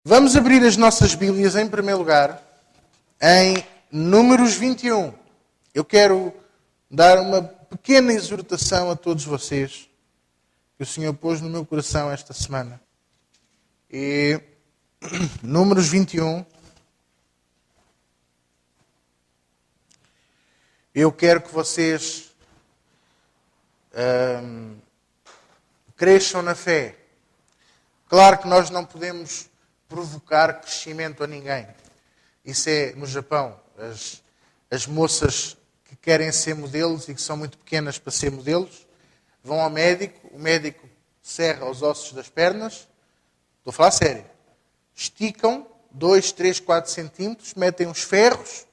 Vamos abrir as nossas Bíblias, em primeiro lugar, em Números 21. Eu quero dar uma pequena exortação a todos vocês que o Senhor pôs no meu coração esta semana. E Números 21. Eu quero que vocês cresçam na fé. Claro que nós não podemos provocar crescimento a ninguém. Isso é no Japão. As moças que querem ser modelos e que são muito pequenas para ser modelos, vão ao médico, o médico serra os ossos das pernas, estou a falar sério, esticam 2, 3, 4 centímetros, metem uns ferros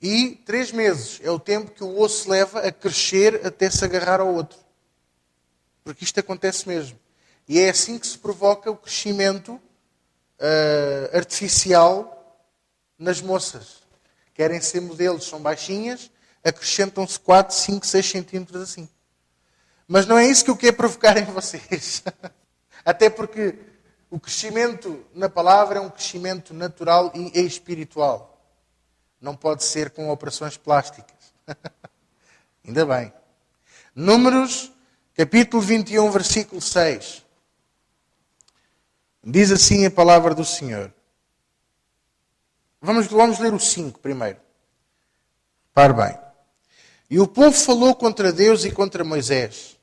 e 3 meses é o tempo que o osso leva a crescer até se agarrar ao outro. Porque isto acontece mesmo. E é assim que se provoca o crescimento artificial nas moças. Querem ser modelos, são baixinhas, acrescentam-se 4, 5, 6 centímetros assim. Mas não é isso que eu quero provocar em vocês. Até porque o crescimento na palavra é um crescimento natural e espiritual. Não pode ser com operações plásticas. Ainda bem. Números, capítulo 21, versículo 6. Diz assim a palavra do Senhor. Vamos ler o 5 primeiro. Repare bem. E o povo falou contra Deus e contra Moisés.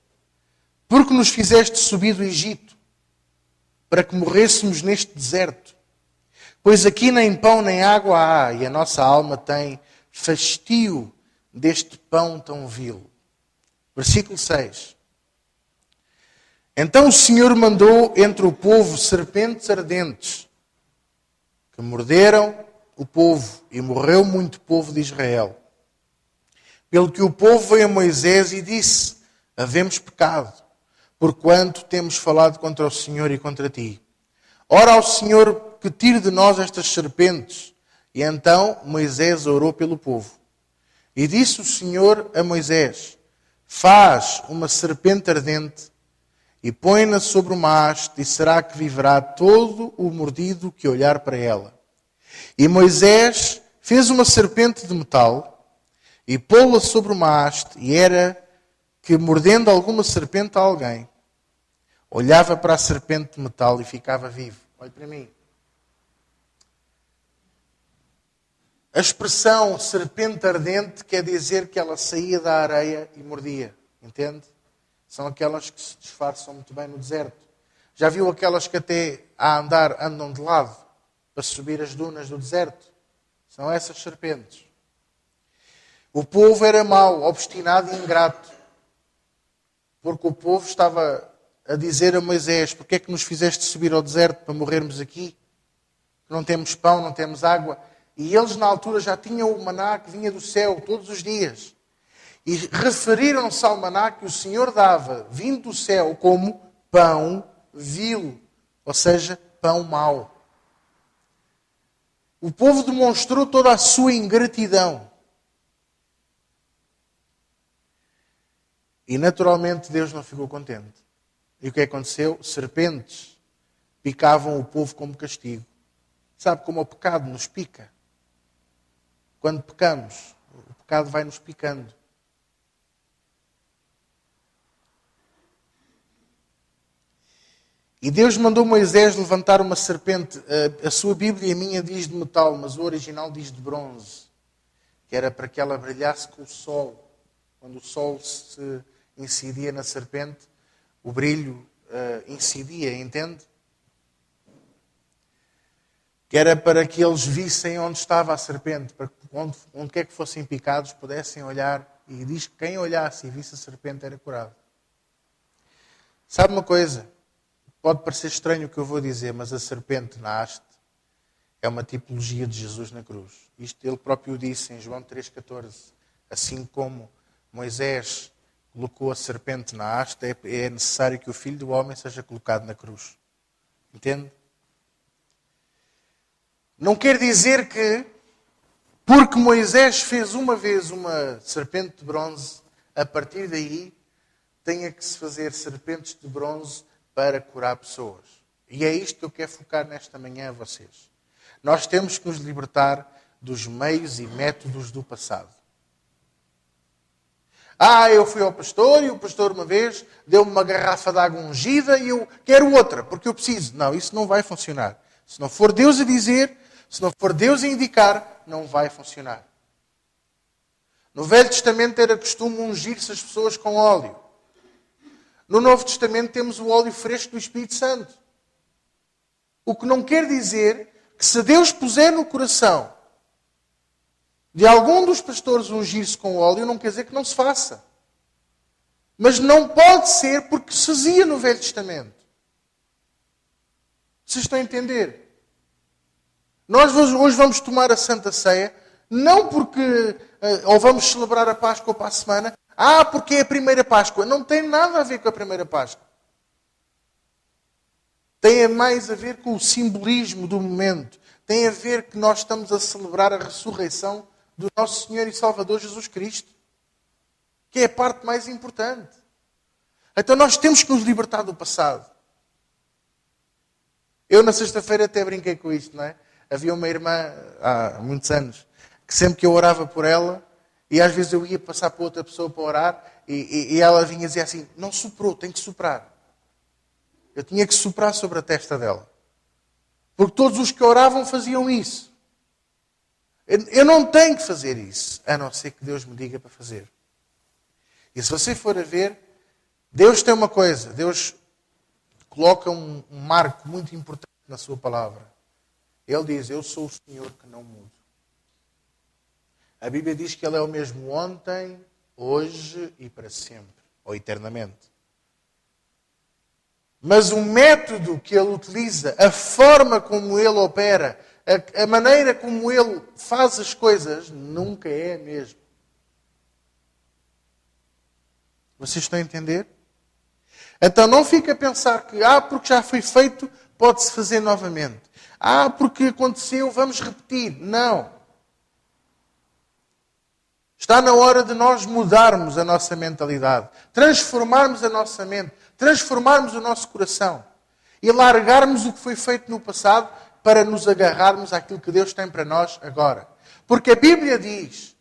Porque nos fizeste subir do Egito, para que morrêssemos neste deserto? Pois aqui nem pão nem água há, e a nossa alma tem fastio deste pão tão vil. Versículo 6. Então o Senhor mandou entre o povo serpentes ardentes, que morderam o povo, e morreu muito povo de Israel. Pelo que o povo veio a Moisés e disse: havemos pecado, porquanto temos falado contra o Senhor e contra ti. Ora ao Senhor que tire de nós estas serpentes. E então Moisés orou pelo povo. E disse o Senhor a Moisés: faz uma serpente ardente e põe-na sobre uma haste, e será que viverá todo o mordido que olhar para ela. E Moisés fez uma serpente de metal e pô-la sobre uma haste, e era que, mordendo alguma serpente a alguém, olhava para a serpente de metal e ficava vivo. Olhe para mim. A expressão serpente ardente quer dizer que ela saía da areia e mordia. Entende? São aquelas que se disfarçam muito bem no deserto. Já viu aquelas que até a andar andam de lado para subir as dunas do deserto? São essas serpentes. O povo era mau, obstinado e ingrato. Porque o povo estava a dizer a Moisés: porque é que nos fizeste subir ao deserto para morrermos aqui? Não temos pão, não temos água. E eles na altura já tinham o maná que vinha do céu todos os dias. E referiram-se ao maná que o Senhor dava, vindo do céu, como pão vil, ou seja, pão mau. O povo demonstrou toda a sua ingratidão. E naturalmente Deus não ficou contente. E o que aconteceu? Serpentes picavam o povo como castigo. Sabe como o pecado nos pica? Quando pecamos, o pecado vai nos picando. E Deus mandou Moisés levantar uma serpente. A sua Bíblia e a minha diz de metal, mas o original diz de bronze. Que era para que ela brilhasse com o sol. Quando o sol se incidia na serpente, o brilho incidia, entende? Que era para que eles vissem onde estava a serpente, para que onde quer que fossem picados pudessem olhar. E diz que quem olhasse e visse a serpente era curado. Sabe uma coisa? Pode parecer estranho o que eu vou dizer, mas a serpente na haste é uma tipologia de Jesus na cruz. Isto ele próprio disse em João 3,14. Assim como Moisés colocou a serpente na haste, é necessário que o Filho do Homem seja colocado na cruz. Entende? Não quer dizer que, porque Moisés fez uma vez uma serpente de bronze, a partir daí tenha que se fazer serpentes de bronze para curar pessoas. E é isto que eu quero focar nesta manhã a vocês. Nós temos que nos libertar dos meios e métodos do passado. Eu fui ao pastor e o pastor uma vez deu-me uma garrafa de água ungida e eu quero outra, porque eu preciso. Não, isso não vai funcionar. Se não for Deus a dizer, se não for Deus a indicar, não vai funcionar. No Velho Testamento era costume ungir-se as pessoas com óleo. No Novo Testamento temos o óleo fresco do Espírito Santo. O que não quer dizer que se Deus puser no coração de algum dos pastores ungir-se com óleo, não quer dizer que não se faça. Mas não pode ser porque se fazia no Velho Testamento. Vocês estão a entender? Nós hoje vamos tomar a Santa Ceia, não porque, ou vamos celebrar a Páscoa para a semana, porque é a primeira Páscoa. Não tem nada a ver com a primeira Páscoa. Tem mais a ver com o simbolismo do momento. Tem a ver que nós estamos a celebrar a ressurreição do nosso Senhor e Salvador Jesus Cristo. Que é a parte mais importante. Então nós temos que nos libertar do passado. Eu na sexta-feira até brinquei com isto, não é? Havia uma irmã, há muitos anos, que sempre que eu orava por ela, e às vezes eu ia passar para outra pessoa para orar, e ela vinha dizer assim, não soprou, tem que soprar. Eu tinha que soprar sobre a testa dela. Porque todos os que oravam faziam isso. Eu não tenho que fazer isso, a não ser que Deus me diga para fazer. E se você for a ver, Deus tem uma coisa. Deus coloca um marco muito importante na sua palavra. Ele diz, eu sou o Senhor que não mudo. A Bíblia diz que Ele é o mesmo ontem, hoje e para sempre. Ou eternamente. Mas o método que Ele utiliza, a forma como Ele opera, a maneira como Ele faz as coisas, nunca é a mesma. Vocês estão a entender? Então não fica a pensar que, porque já foi feito, pode-se fazer novamente. Porque aconteceu, vamos repetir. Não. Está na hora de nós mudarmos a nossa mentalidade, transformarmos a nossa mente, transformarmos o nosso coração e largarmos o que foi feito no passado para nos agarrarmos àquilo que Deus tem para nós agora. Porque a Bíblia diz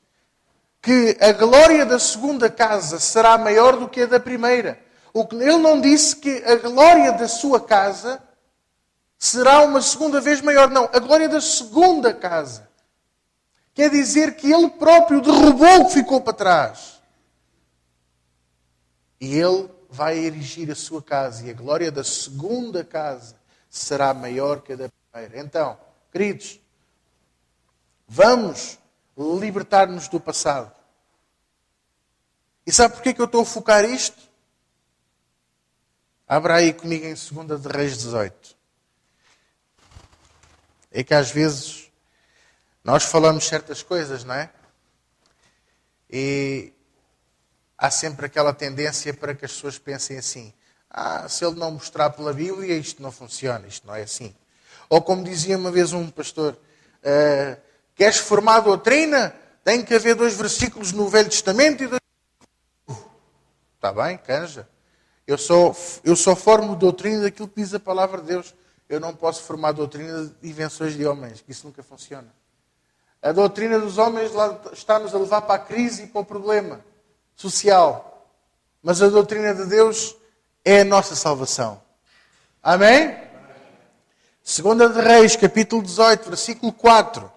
que a glória da segunda casa será maior do que a da primeira. Ele não disse que a glória da sua casa será uma segunda vez maior. Não, a glória da segunda casa. Quer dizer que Ele próprio derrubou o que ficou para trás. E Ele vai erigir a sua casa. E a glória da segunda casa será maior que a da primeira. Então, queridos, vamos libertar-nos do passado. E sabe porquê que eu estou a focar isto? Abra aí comigo em 2 de Reis 18. É que às vezes nós falamos certas coisas, não é? E há sempre aquela tendência para que as pessoas pensem assim, se ele não mostrar pela Bíblia, isto não funciona, isto não é assim. Ou como dizia uma vez um pastor, queres formar doutrina? Tem que haver 2 versículos no Velho Testamento e 2... Está bem, canja. Eu só formo doutrina daquilo que diz a palavra de Deus. Eu não posso formar doutrina de invenções de homens, que isso nunca funciona. A doutrina dos homens está-nos a levar para a crise e para o problema social. Mas a doutrina de Deus é a nossa salvação. Amém? 2 de Reis, capítulo 18, versículo 4.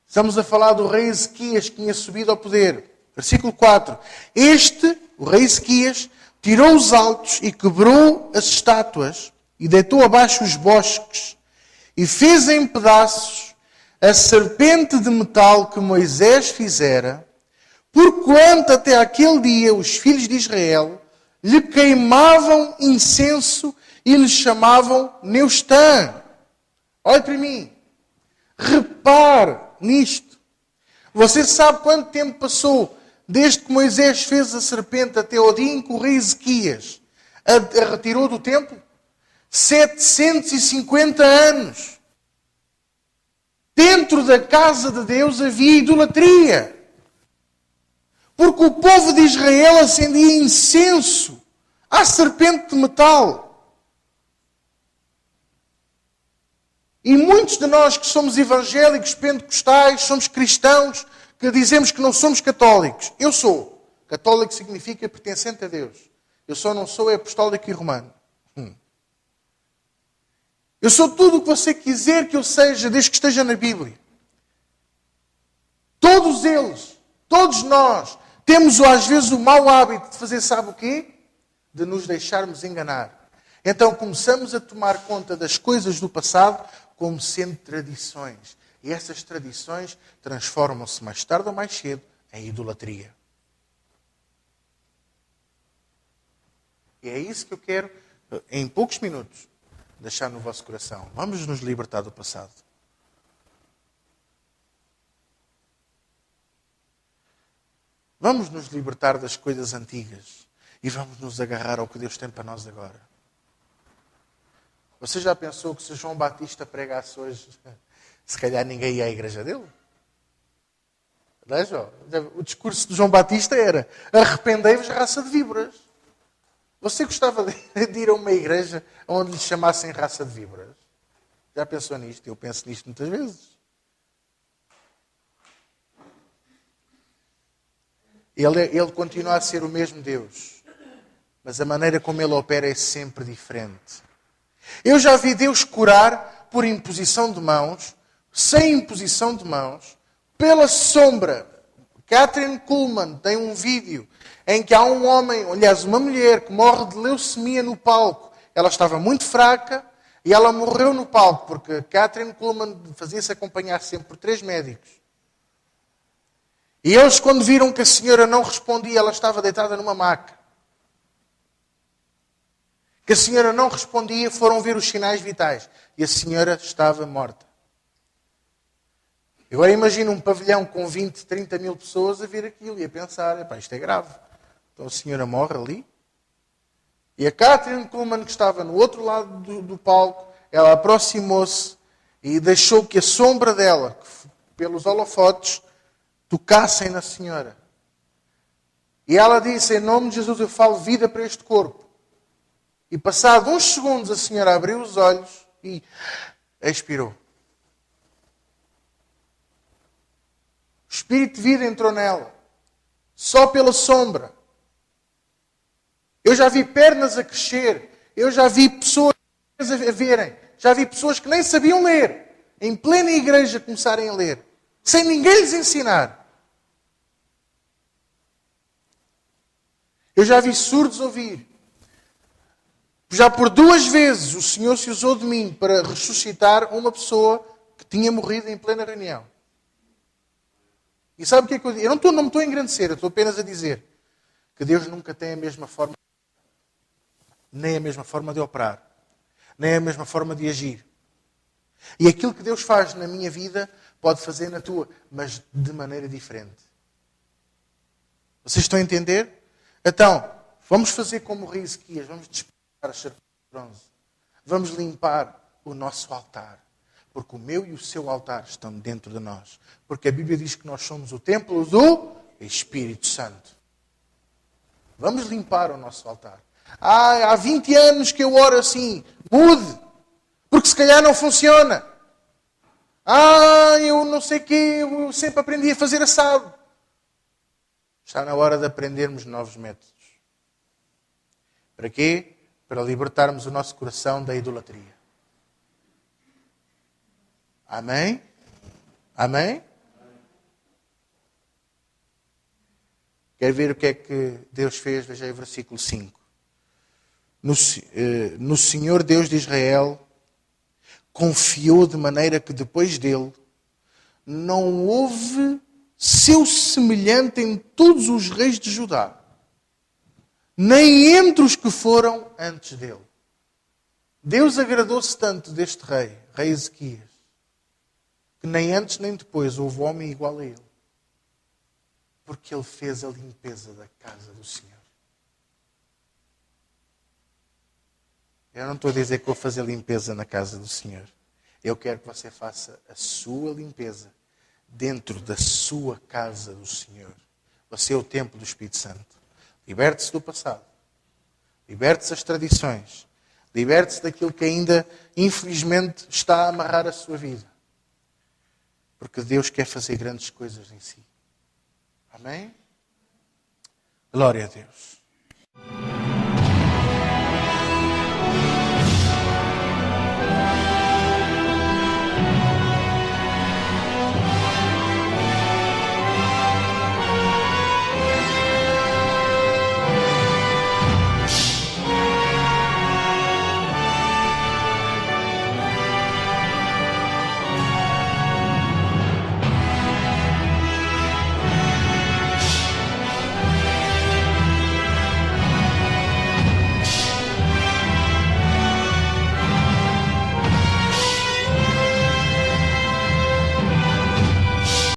Estamos a falar do rei Ezequias que tinha subido ao poder. Versículo 4. O rei Ezequias, tirou os altos e quebrou as estátuas e deitou abaixo os bosques e fez em pedaços a serpente de metal que Moisés fizera, porquanto até aquele dia os filhos de Israel lhe queimavam incenso e lhe chamavam Neustã. Olhe para mim. Repare nisto. Você sabe quanto tempo passou desde que Moisés fez a serpente até ao dia em que o rei Ezequias a retirou do templo? 750 anos. Dentro da casa de Deus havia idolatria. Porque o povo de Israel acendia incenso Há serpente de metal. E muitos de nós que somos evangélicos, pentecostais, somos cristãos, que dizemos que não somos católicos. Eu sou. Católico significa pertencente a Deus. Eu só não sou apostólico e romano. Eu sou tudo o que você quiser que eu seja, desde que esteja na Bíblia. Todos eles, todos nós, temos às vezes o mau hábito de fazer, sabe o quê? De nos deixarmos enganar. Então começamos a tomar conta das coisas do passado como sendo tradições. E essas tradições transformam-se mais tarde ou mais cedo em idolatria. E é isso que eu quero, em poucos minutos, deixar no vosso coração. Vamos nos libertar do passado. Vamos nos libertar das coisas antigas e vamos nos agarrar ao que Deus tem para nós agora. Você já pensou que se João Batista pregasse hoje, se calhar ninguém ia à igreja dele? Não é, João? O discurso de João Batista era: arrependei-vos, raça de víboras. Você gostava de ir a uma igreja onde lhe chamassem raça de víboras? Já pensou nisto? Eu penso nisto muitas vezes. Ele continua a ser o mesmo Deus, mas a maneira como Ele opera é sempre diferente. Eu já vi Deus curar por imposição de mãos, sem imposição de mãos, pela sombra. Kathryn Kuhlman tem um vídeo em que há um homem, aliás, uma mulher, que morre de leucemia no palco. Ela estava muito fraca e ela morreu no palco, porque Kathryn Kuhlman fazia-se acompanhar sempre por 3 médicos. E eles, quando viram que a senhora não respondia, ela estava deitada numa maca, que a senhora não respondia, foram ver os sinais vitais. E a senhora estava morta. Agora imagina um pavilhão com 20, 30 mil pessoas a ver aquilo e a pensar: epá, isto é grave. Então a senhora morre ali. E a Kathryn Kuhlman, que estava no outro lado do palco, ela aproximou-se e deixou que a sombra dela, pelos holofotes, tocassem na senhora. E ela disse: em nome de Jesus eu falo vida para este corpo. E passado uns segundos a senhora abriu os olhos e expirou. O espírito de vida entrou nela. Só pela sombra. Eu já vi pernas a crescer. Eu já vi pessoas a verem. Já vi pessoas que nem sabiam ler, em plena igreja, começarem a ler, sem ninguém lhes ensinar. Eu já vi surdos ouvir. Já por 2 vezes o Senhor se usou de mim para ressuscitar uma pessoa que tinha morrido em plena reunião. E sabe o que é que eu digo? Eu não me estou a engrandecer, eu estou apenas a dizer que Deus nunca tem a mesma forma, nem a mesma forma de operar, nem a mesma forma de agir. E aquilo que Deus faz na minha vida pode fazer na tua, mas de maneira diferente. Vocês estão a entender? Então, vamos fazer como o rei Ezequias, vamos despertar as serpentes de bronze. Vamos limpar o nosso altar. Porque o meu e o seu altar estão dentro de nós. Porque a Bíblia diz que nós somos o templo do Espírito Santo. Vamos limpar o nosso altar. Há 20 anos que eu oro assim. Mude. Porque se calhar não funciona. Eu não sei o quê. Eu sempre aprendi a fazer assado. Está na hora de aprendermos novos métodos. Para quê? Para libertarmos o nosso coração da idolatria. Amém? Amém? Quer ver o que é que Deus fez? Veja aí o versículo 5. No Senhor Deus de Israel confiou de maneira que depois dele não houve seu semelhante em todos os reis de Judá, nem entre os que foram antes dele. Deus agradou-se tanto deste rei Ezequias, que nem antes nem depois houve homem igual a ele. Porque ele fez a limpeza da casa do Senhor. Eu não estou a dizer que vou fazer limpeza na casa do Senhor. Eu quero que você faça a sua limpeza dentro da sua casa do Senhor. Você é o templo do Espírito Santo. Liberte-se do passado. liberte-se das tradições, liberte-se daquilo que ainda, infelizmente, está a amarrar a sua vida. Porque Deus quer fazer grandes coisas em si. Amém? Glória a Deus.